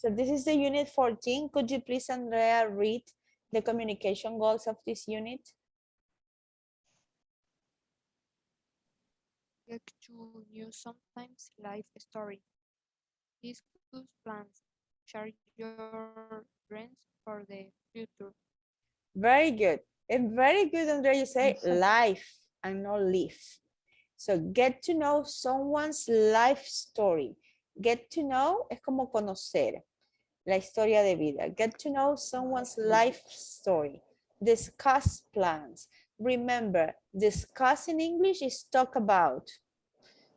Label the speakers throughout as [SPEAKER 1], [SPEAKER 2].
[SPEAKER 1] So this is the unit 14. Could you please, Andrea, read the communication goals of this unit?
[SPEAKER 2] Get to know sometimes life story. Discuss plans. Share your dreams for the future.
[SPEAKER 1] Very good. And very good, Andrea, you say life and not live. So get to know someone's life story. Get to know es como conocer la historia de vida. Get to know someone's life story. Discuss plans. Remember, discuss in English is talk about.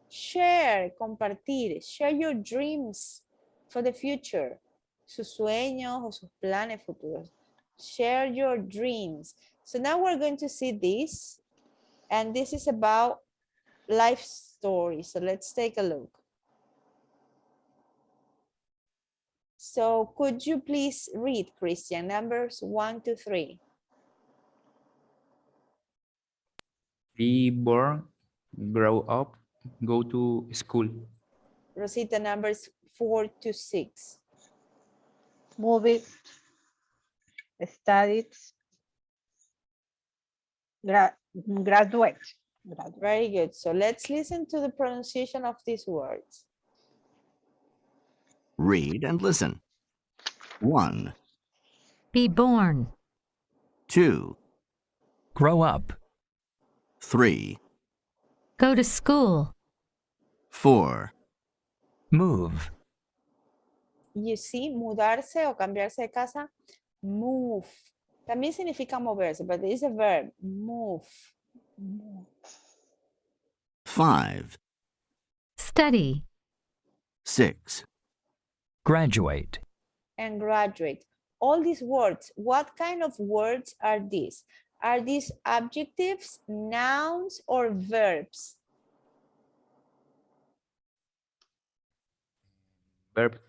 [SPEAKER 1] Share, compartir. Share your dreams for the future. Sus sueños o sus planes futuros. Share your dreams. So now we're going to see this. And this is about life story. So let's take a look. So could you please read, Christian, numbers 1 to 3?
[SPEAKER 3] Be born, grow up, go to school.
[SPEAKER 1] Rosita, numbers 4 to 6.
[SPEAKER 4] Movie, studied, graduate.
[SPEAKER 1] Very good. So let's listen to the pronunciation of these words.
[SPEAKER 5] Read and listen. 1,
[SPEAKER 6] Be born.
[SPEAKER 5] 2,
[SPEAKER 7] Grow up.
[SPEAKER 5] 3,
[SPEAKER 6] Go to school.
[SPEAKER 5] 4,
[SPEAKER 7] Move.
[SPEAKER 1] You see, mudarse o cambiarse de casa, move. También significa moverse, but it is a verb, move.
[SPEAKER 5] 5,
[SPEAKER 6] Study.
[SPEAKER 5] 6,
[SPEAKER 7] Graduate.
[SPEAKER 1] And graduate. All these words, what kind of words are these? Are these adjectives, nouns, or verbs?
[SPEAKER 3] Verb.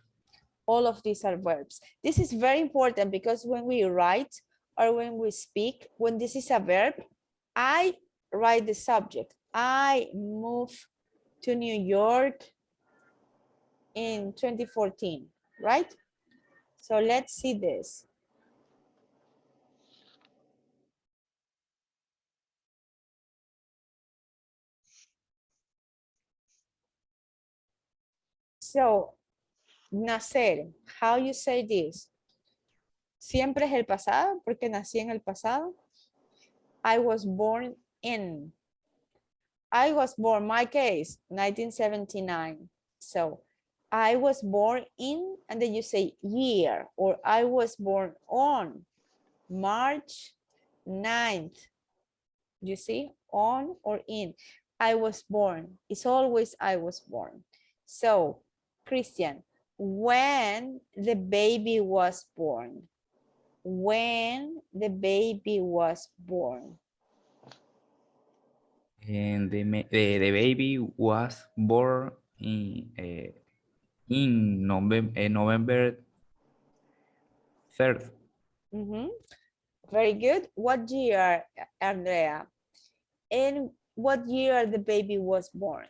[SPEAKER 1] All of these are verbs. This is very important because when we write or when we speak, when this is a verb, I write the subject. I moved to New York in 2014, right? So let's see this. So, nacer, how you say this? Siempre es el pasado porque nací en el pasado. I was born in. I was born, my case, 1979. So, I was born in, and then you say year, or I was born on March 9th. You see, on or in. I was born. It's always I was born. So, Christian, when the baby was born. When the baby was born.
[SPEAKER 3] And the baby was born in November 3rd.
[SPEAKER 1] Very good. What year, Andrea? In what year the baby was born?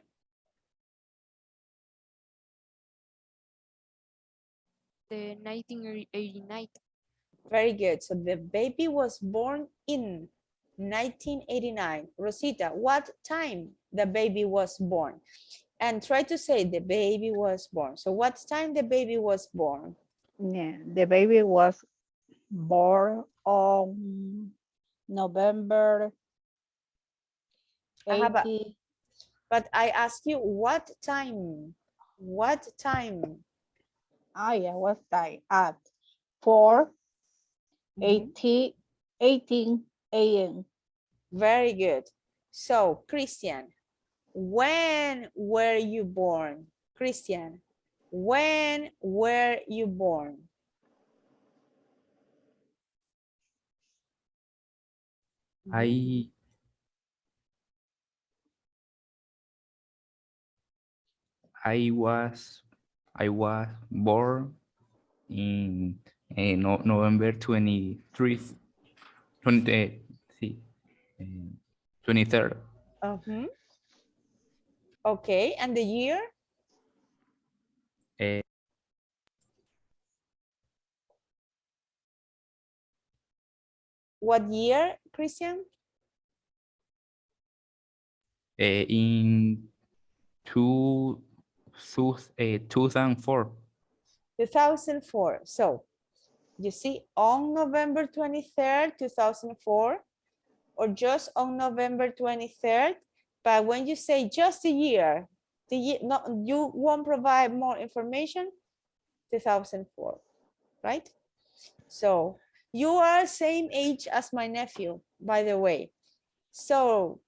[SPEAKER 2] The 1989.
[SPEAKER 1] Very good. So the baby was born in 1989. Rosita, what time the baby was born? And try to say the baby was born. So what time the baby was born?
[SPEAKER 4] Yeah, the baby was born on November
[SPEAKER 1] Ajá,
[SPEAKER 4] 80.
[SPEAKER 1] but I ask you what time? What time?
[SPEAKER 4] Yeah, was that at 4
[SPEAKER 1] Mhm.
[SPEAKER 4] 18 a.m.
[SPEAKER 1] Very good. So, Christian, when were you born? Christian, when were you born?
[SPEAKER 3] I was born in November 23rd, 23rd.
[SPEAKER 1] Okay, and the year? What year, Christian?
[SPEAKER 3] In 2004.
[SPEAKER 1] 2004. So you see on November 23rd, 2004, or just on November 23rd. But when you say just a year, no, you won't provide more information, 2004, right? So you are same age as my nephew, by the way. So,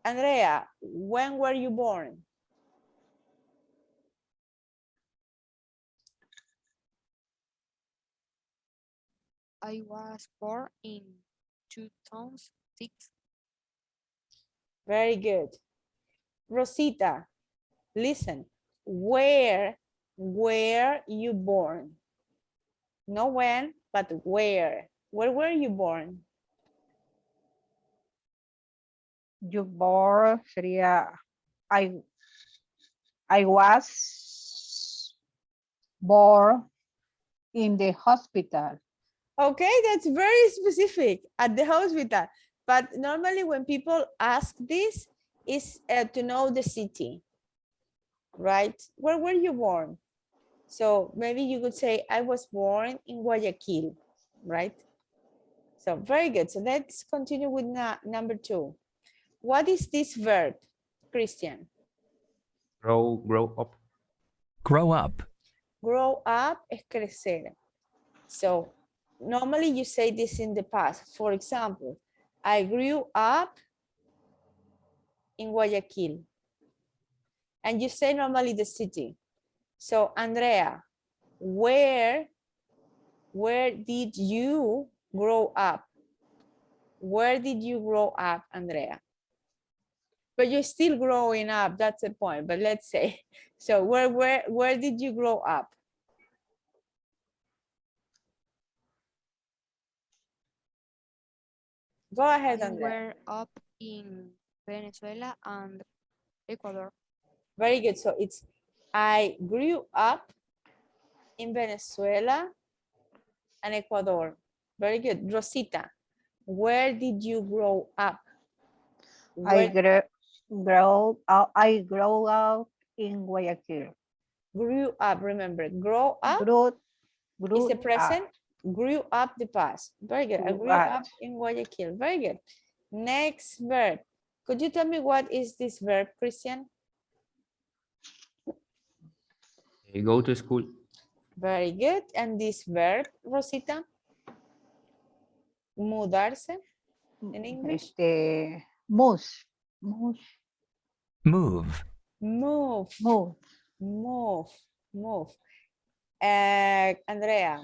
[SPEAKER 1] Andrea, when were you born?
[SPEAKER 2] I was born in 2006.
[SPEAKER 1] Very good. Rosita, listen. Where were you born? No when, but where. Where were you born?
[SPEAKER 4] You born sería I was born in the hospital.
[SPEAKER 1] Okay, that's very specific, at the hospital. But normally when people ask this, is to know the city, right? Where were you born? So maybe you could say, I was born in Guayaquil, right? So very good. So let's continue with number 2. What is this verb, Christian?
[SPEAKER 3] Grow up.
[SPEAKER 7] Grow up.
[SPEAKER 1] Grow up es crecer. So normally you say this in the past. For example, I grew up in Guayaquil. And you say normally the city. So Andrea, where did you grow up? Where did you grow up, Andrea? But you're still growing up, that's the point. But let's say, so where did you grow up? Go ahead,
[SPEAKER 2] I
[SPEAKER 1] Andrea.
[SPEAKER 2] grew up in Venezuela and Ecuador.
[SPEAKER 1] Very good. So it's, I grew up in Venezuela and Ecuador. Very good. Rosita, where did you grow up?
[SPEAKER 4] I
[SPEAKER 1] Where
[SPEAKER 4] grow up in Guayaquil.
[SPEAKER 1] grew up, remember, grow up
[SPEAKER 4] Grew
[SPEAKER 1] is the
[SPEAKER 4] up.
[SPEAKER 1] present, grew up the past. Very good. I
[SPEAKER 4] Grew
[SPEAKER 1] grew up
[SPEAKER 4] up.
[SPEAKER 1] in Guayaquil. Very good. Next verb. Could you tell me what is this verb, Christian?
[SPEAKER 3] Go to school.
[SPEAKER 1] Very good. And this verb, Rosita? Mudarse in English?
[SPEAKER 4] Move.
[SPEAKER 7] Move.
[SPEAKER 1] Move.
[SPEAKER 4] Move.
[SPEAKER 1] Move. Move. Andrea,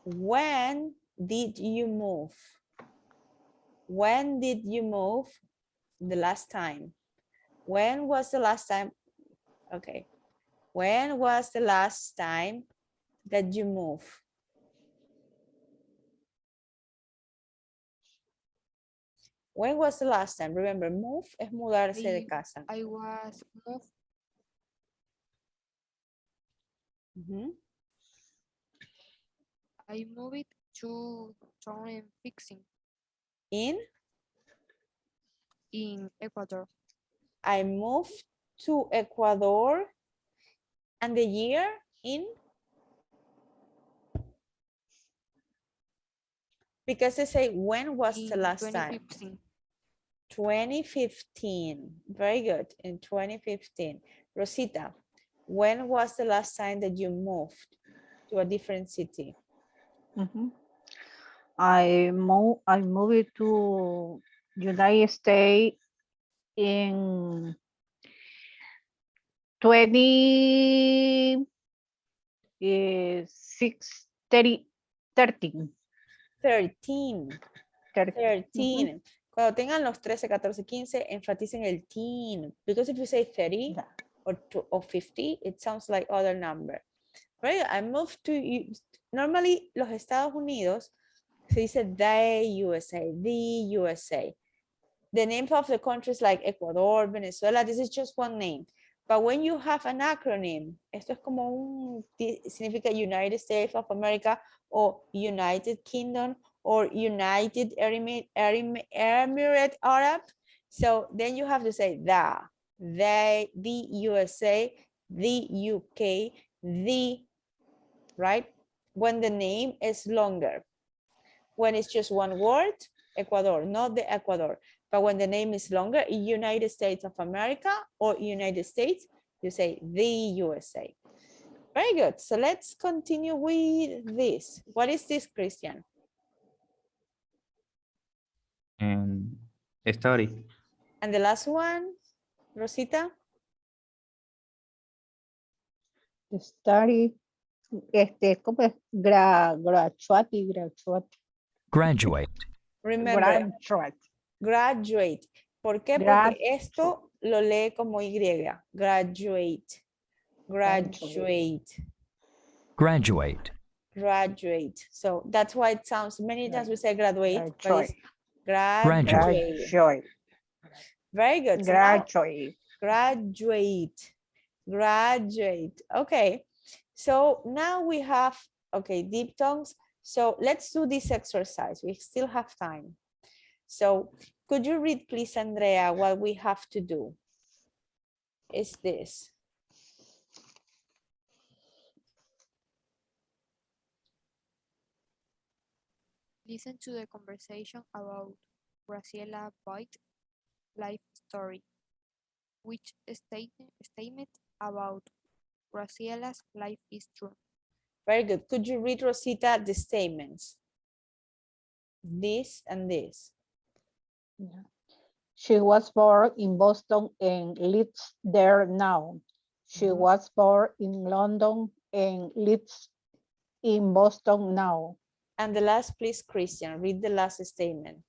[SPEAKER 1] when did you move? When did you move the last time? When was the last time? Okay. When was the last time that you moved? When was the last time? Remember, move es mudarse de casa.
[SPEAKER 2] I was moved
[SPEAKER 1] Mhm.
[SPEAKER 2] I moved to 2016 in Ecuador.
[SPEAKER 1] I moved to Ecuador and the year in? Because they say, when was the
[SPEAKER 2] In
[SPEAKER 1] last time?
[SPEAKER 2] 2015.
[SPEAKER 1] 2015. Very good. In 2015. Rosita, when was the last time that you moved to a different city?
[SPEAKER 4] Mhm. I moved to United States in 20 13.
[SPEAKER 1] 13.
[SPEAKER 4] 13.
[SPEAKER 1] 13. Cuando tengan los 13, 14, 15, enfaticen el teen. Because if you say 30
[SPEAKER 4] Yeah.
[SPEAKER 1] or 50, it sounds like other number. Right? I moved to, normally los Estados Unidos se dice the USA, the USA. The name of the countries like Ecuador, Venezuela, this is just one name. But when you have an acronym, esto es como significa United States of America o United Kingdom or United Emirate Arab. So then you have to say the, they, the USA, the UK, the, right? When the name is longer. When it's just one word, Ecuador, not the Ecuador. But when the name is longer, United States of America or United States, you say the USA. Very good. So let's continue with this. What is this, Christian?
[SPEAKER 3] And study.
[SPEAKER 1] And the last one, Rosita?
[SPEAKER 4] Study. ¿Cómo es? Graduate.
[SPEAKER 7] Graduate.
[SPEAKER 1] Remember,
[SPEAKER 4] Graduate.
[SPEAKER 1] graduate. ¿Por qué?
[SPEAKER 4] Grad-
[SPEAKER 1] Porque esto lo lee como Y. Graduate. Graduate.
[SPEAKER 7] Graduate.
[SPEAKER 1] Graduate. So that's why it sounds, many times we say graduate, but it's
[SPEAKER 7] Graduate.
[SPEAKER 1] graduate.
[SPEAKER 4] Graduate.
[SPEAKER 1] Very good. So now-
[SPEAKER 4] Graduate.
[SPEAKER 1] graduate. Graduate. Okay. So now we have, okay, diphthongs. So let's do this exercise. We still have time. So could you read, please, Andrea, what we have to do? Is this.
[SPEAKER 2] Listen to the conversation about Graciela Boyd's life story. Which statement about Graciela's life is true?
[SPEAKER 1] Very good. Could you read, Rosita, the statements? This and this.
[SPEAKER 4] She was born in Boston and lives there now. She
[SPEAKER 1] Mhm.
[SPEAKER 4] was born in London and lives in Boston now.
[SPEAKER 1] And the last, please, Christian, read the last statement.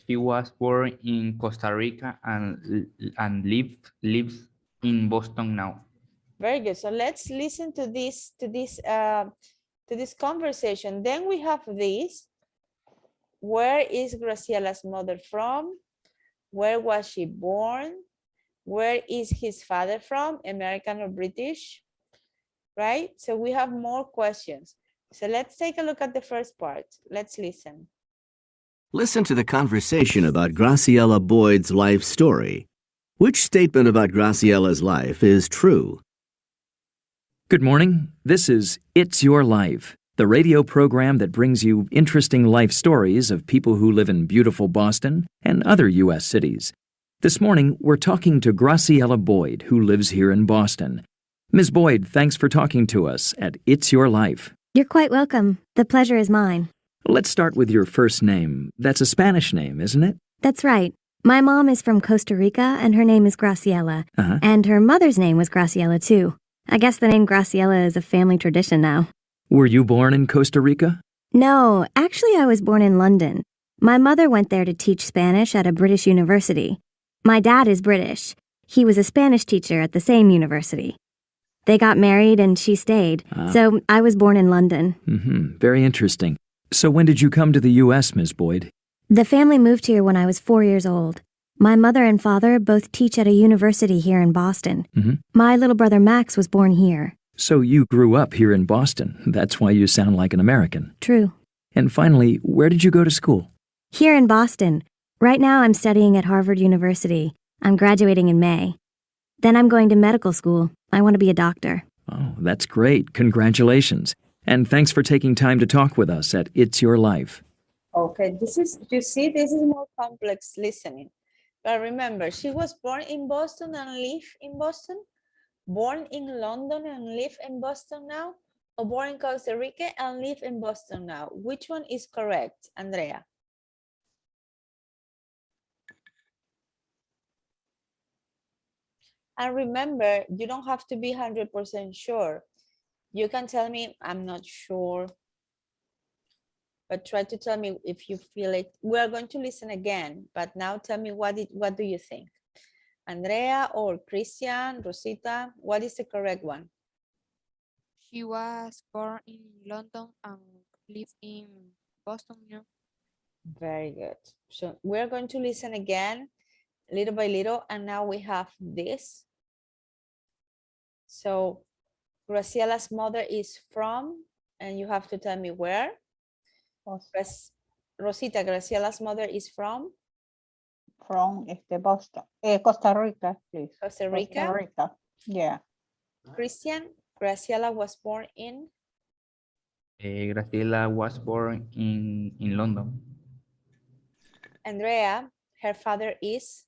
[SPEAKER 3] She was born in Costa Rica and lives in Boston now.
[SPEAKER 1] Very good. So let's listen to this conversation. Then we have this. Where is Graciela's mother from? Where was she born? Where is his father from? American or British? Right? So we have more questions. So let's take a look at the first part. Let's listen.
[SPEAKER 5] Listen to the conversation about Graciela Boyd's life story. Which statement about Graciela's life is true?
[SPEAKER 7] Good morning. This is It's Your Life, the radio program that brings you interesting life stories of people who live in beautiful Boston and other U.S. cities. This morning, we're talking to Graciela Boyd, who lives here in Boston. Ms. Boyd, thanks for talking to us at It's Your Life.
[SPEAKER 8] You're quite welcome. The pleasure is mine.
[SPEAKER 7] Let's start with your first name. That's a Spanish name, isn't it?
[SPEAKER 8] That's right. My mom is from Costa Rica, and her name is Graciela.
[SPEAKER 7] Uh-huh.
[SPEAKER 8] And her mother's name was Graciela, too. I guess the name Graciela is a family tradition now.
[SPEAKER 7] Were you born in Costa Rica?
[SPEAKER 8] No, actually I was born in London. My mother went there to teach Spanish at a British university. My dad is British. He was a Spanish teacher at the same university. They got married and she stayed, so I was born in London.
[SPEAKER 7] Mm-hmm. Very interesting. So when did you come to the U.S., Ms. Boyd?
[SPEAKER 8] The family moved here when I was 4 years old. My mother and father both teach at a university here in Boston.
[SPEAKER 7] Mm-hmm.
[SPEAKER 8] My little brother Max was born here.
[SPEAKER 7] So you grew up here in Boston. That's why you sound like an American.
[SPEAKER 8] True.
[SPEAKER 7] And finally, where did you go to school?
[SPEAKER 8] Here in Boston. Right now I'm studying at Harvard University. I'm graduating in May. Then I'm going to medical school. I want to be a doctor.
[SPEAKER 7] Oh, that's great. Congratulations. And thanks for taking time to talk with us at It's Your Life.
[SPEAKER 1] Okay, this is, you see, this is more complex listening. But remember, she was born in Boston and live in Boston, born in London and live in Boston now, or born in Costa Rica and live in Boston now. Which one is correct, Andrea? And remember, you don't have to be 100% sure. You can tell me, I'm not sure, but try to tell me if you feel it. We are going to listen again, but now tell me what do you think? Andrea or Christian, Rosita, what is the correct one?
[SPEAKER 2] She was born in London and lived in Boston. No?
[SPEAKER 1] Very good. So we're going to listen again, little by little, and now we have this. So Graciela's mother is from, and you have to tell me where.
[SPEAKER 4] Boston.
[SPEAKER 1] Rosita, Graciela's mother is from
[SPEAKER 4] From Boston. Costa Rica, please.
[SPEAKER 1] Costa Rica.
[SPEAKER 4] Costa Rica. Yeah.
[SPEAKER 1] Christian, Graciela was born in
[SPEAKER 3] Graciela was born in London.
[SPEAKER 1] Andrea, her father is.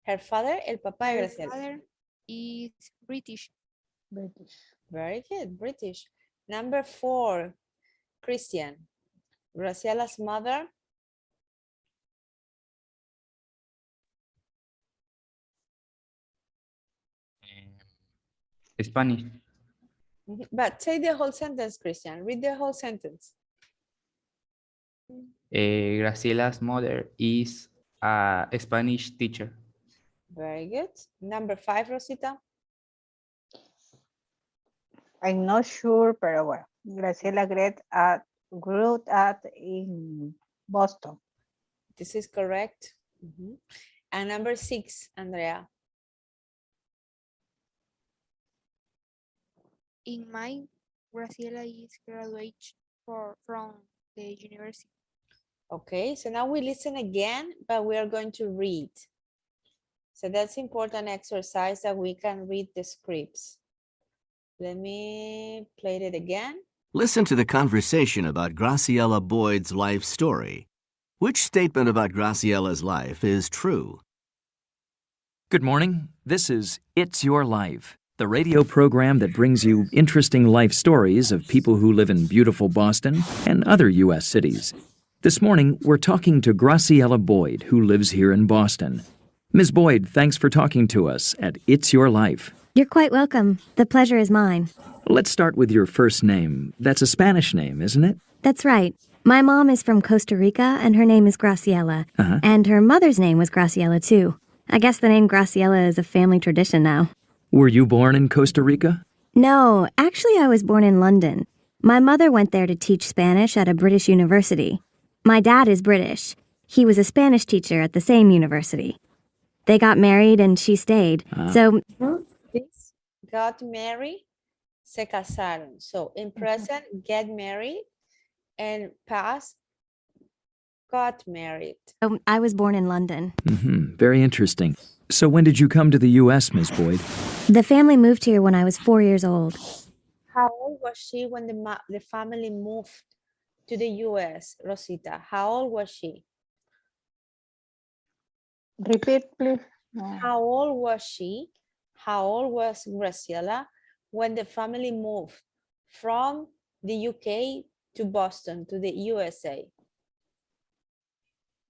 [SPEAKER 1] Her father, el papá de
[SPEAKER 2] Her
[SPEAKER 1] Graciela.
[SPEAKER 2] father is British.
[SPEAKER 4] British.
[SPEAKER 1] Very good, British. Number 4, Christian. Graciela's mother.
[SPEAKER 3] Spanish.
[SPEAKER 1] But say the whole sentence, Christian. Read the whole sentence.
[SPEAKER 3] Graciela's mother is a Spanish teacher.
[SPEAKER 1] Very good. Number 5, Rosita.
[SPEAKER 4] I'm not sure, pero bueno. Graciela grew up in Boston.
[SPEAKER 1] This is correct. And number 6, Andrea.
[SPEAKER 2] In my Graciela is graduate from the university.
[SPEAKER 1] Okay, so now we listen again, but we are going to read. So that's important exercise that we can read the scripts. Let me play it again.
[SPEAKER 5] Listen to the conversation about Graciela Boyd's life story. Which statement about Graciela's life is true?
[SPEAKER 7] Good morning. This is It's Your Life, the radio program that brings you interesting life stories of people who live in beautiful Boston and other U.S. cities. This morning, we're talking to Graciela Boyd, who lives here in Boston. Ms. Boyd, thanks for talking to us at It's Your Life.
[SPEAKER 8] You're quite welcome. The pleasure is mine.
[SPEAKER 7] Let's start with your first name. That's a Spanish name, isn't it?
[SPEAKER 8] That's right. My mom is from Costa Rica, and her name is Graciela. And her mother's name was Graciela, too. I guess the name Graciela is a family tradition now.
[SPEAKER 7] Were you born in Costa Rica?
[SPEAKER 8] No, actually I was born in London. My mother went there to teach Spanish at a British university. My dad is British. He was a Spanish teacher at the same university. They got married and she stayed. So
[SPEAKER 1] This got married, se casaron. So in present, get married, and past, got married.
[SPEAKER 8] I was born in London.
[SPEAKER 7] Very interesting. So when did you come to the U.S., Ms. Boyd?
[SPEAKER 8] The family moved here when I was 4 years old.
[SPEAKER 1] How old was she when the family moved to the U.S., Rosita? How old was she?
[SPEAKER 4] Repeat, please. No.
[SPEAKER 1] How old was she? How old was Graciela when the family moved from the UK to Boston, to the USA?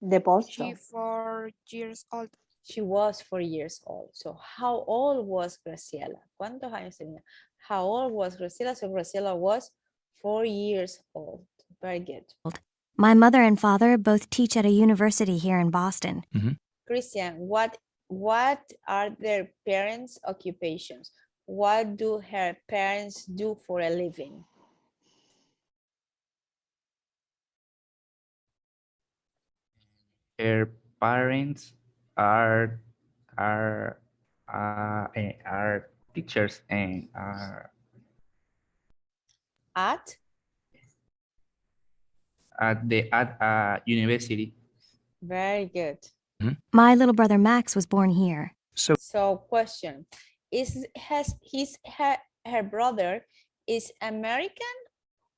[SPEAKER 4] The Boston.
[SPEAKER 2] She 4 years old.
[SPEAKER 1] She was 4 years old. So how old was Graciela? ¿Cuántos años tenía? How old was Graciela? So Graciela was 4 years old. Very good.
[SPEAKER 8] My mother and father both teach at a university here in Boston.
[SPEAKER 1] Christian, what are their parents' occupations? What do her parents do for a living?
[SPEAKER 3] Her parents are teachers and are
[SPEAKER 1] At
[SPEAKER 3] at a university.
[SPEAKER 1] very good.
[SPEAKER 8] My little brother Max was born here.
[SPEAKER 1] So question, her brother is American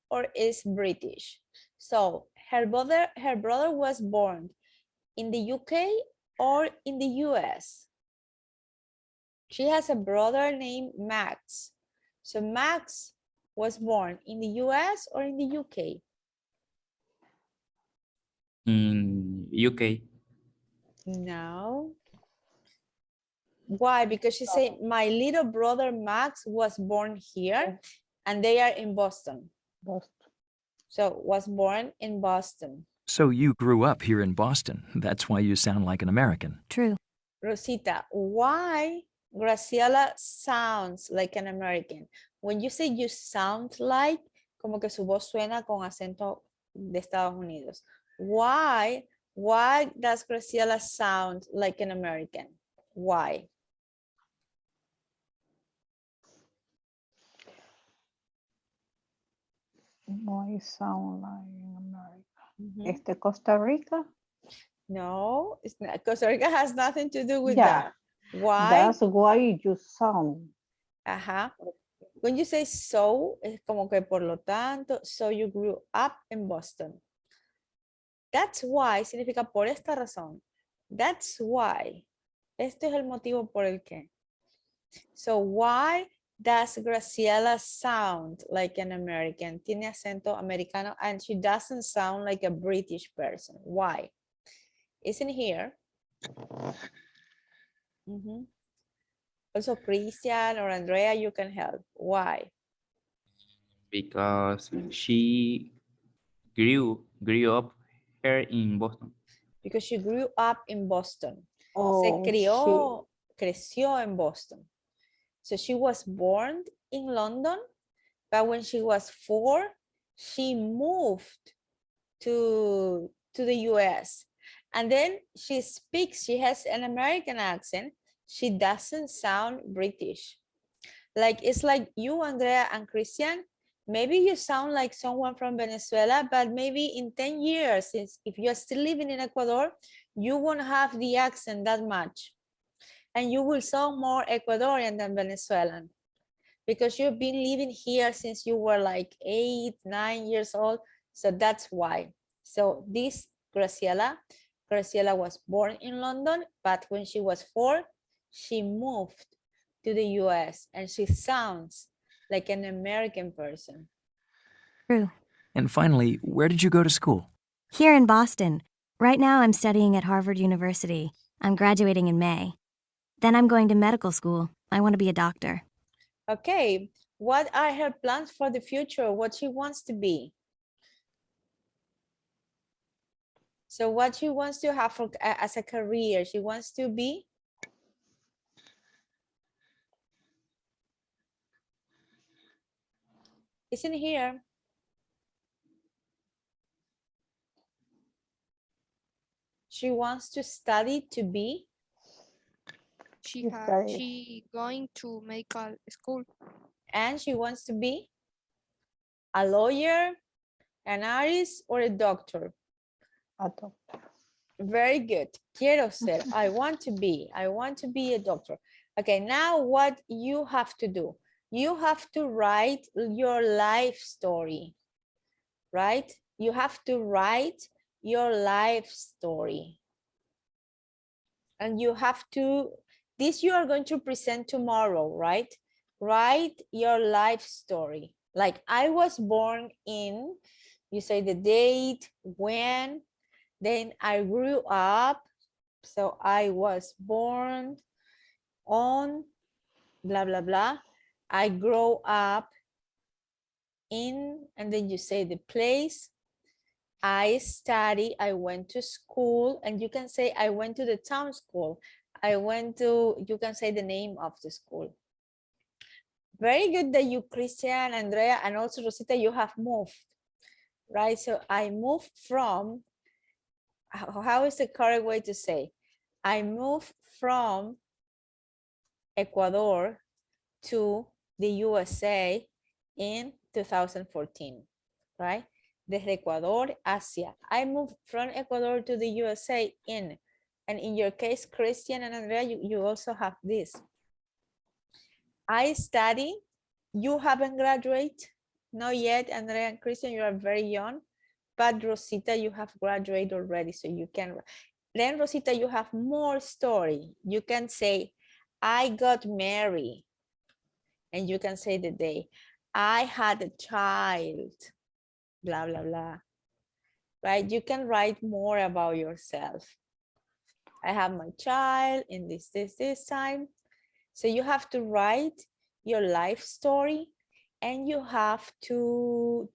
[SPEAKER 1] or is British? So her brother was born in the UK or in the US? She has a brother named Max. So Max was born in the US or in the UK?
[SPEAKER 3] In UK.
[SPEAKER 1] No. Why? Because she said my little brother Max was born here and they are in Boston.
[SPEAKER 4] Boston.
[SPEAKER 1] So was born in Boston.
[SPEAKER 7] So you grew up here in Boston. That's why you sound like an American.
[SPEAKER 8] True.
[SPEAKER 1] Rosita, why Graciela sounds like an American? When you say you sound like, como que su voz suena con acento de Estados Unidos. Why does Graciela sound like an American? Why?
[SPEAKER 4] Why sound like in America?
[SPEAKER 1] Mhm.
[SPEAKER 4] Costa Rica?
[SPEAKER 1] No, it's not. Costa Rica has nothing to do with
[SPEAKER 4] Yeah.
[SPEAKER 1] that. Why?
[SPEAKER 4] That's why you sound.
[SPEAKER 1] Ajá. When you say so, es como que por lo tanto, so you grew up in Boston. That's why significa por esta razón. That's why. Este es el motivo por el que. So why does Graciela sound like an American? Tiene acento americano and she doesn't sound like a British person. Why? Isn't here. Mhm. Also, Christian or Andrea, you can help. Why?
[SPEAKER 3] Because she grew up here in Boston.
[SPEAKER 1] Because she grew up in Boston.
[SPEAKER 4] Oh,
[SPEAKER 1] Creció en Boston. So she was born in London, but when she was 4, she moved to the US. And then she speaks, she has an American accent. She doesn't sound British. Like, it's like you, Andrea, and Christian, maybe you sound like someone from Venezuela, but maybe in 10 years, if you're still living in Ecuador, you won't have the accent that much. And you will sound more Ecuadorian than Venezuelan because you've been living here since you were like 8, 9 years old. So that's why. So this Graciela was born in London, but when she was 4, she moved to the US and she sounds like an American person.
[SPEAKER 8] True.
[SPEAKER 7] And finally, where did you go to school?
[SPEAKER 8] Here in Boston. Right now, I'm studying at Harvard University. I'm graduating in May. Then I'm going to medical school. I want to be a doctor.
[SPEAKER 1] Okay, what are her plans for the future? What she wants to be? So what she wants to have for, as a career, she wants to be? Isn't here. She wants to study to be?
[SPEAKER 2] She going to medical school.
[SPEAKER 1] And she wants to be a lawyer, an artist, or a doctor?
[SPEAKER 4] a doctor.
[SPEAKER 1] Very good. Quiero ser. I want to be a doctor. Okay, now what you have to do? You have to write your life story, right? You have to write your life story. And you have to, this you are going to present tomorrow, right? Write your life story. Like, I was born in, you say the date, when, then I grew up. So I was born on blah, blah, blah. I grow up in, and then you say the place. I study, I went to school, and you can say I went to the town school. You can say the name of the school. Very good that you, Christian, Andrea, and also Rosita, you have moved, right? So I moved from, how is the correct way to say? I moved from Ecuador to the USA in 2014, right? Desde Ecuador hacia. I moved from Ecuador to the USA in, and in your case, Christian and Andrea, you also have this. I study, you haven't graduated, not yet, Andrea and Christian, you are very young, but Rosita, you have graduated already, so you can. Then Rosita, you have more story. You can say, I got married, and you can say the day. I had a child, blah, blah, blah, right? You can write more about yourself. I have my child in this time. So you have to write your life story, and you have to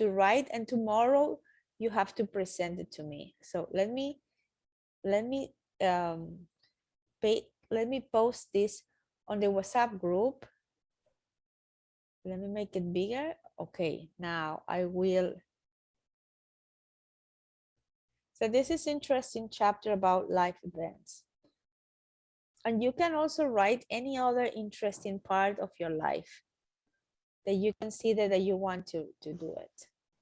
[SPEAKER 1] write, and tomorrow you have to present it to me. So let me post this on the WhatsApp group. Let me make it bigger. Okay, now I will. So this is interesting chapter about life events. And you can also write any other interesting part of your life that you consider that you want to do it.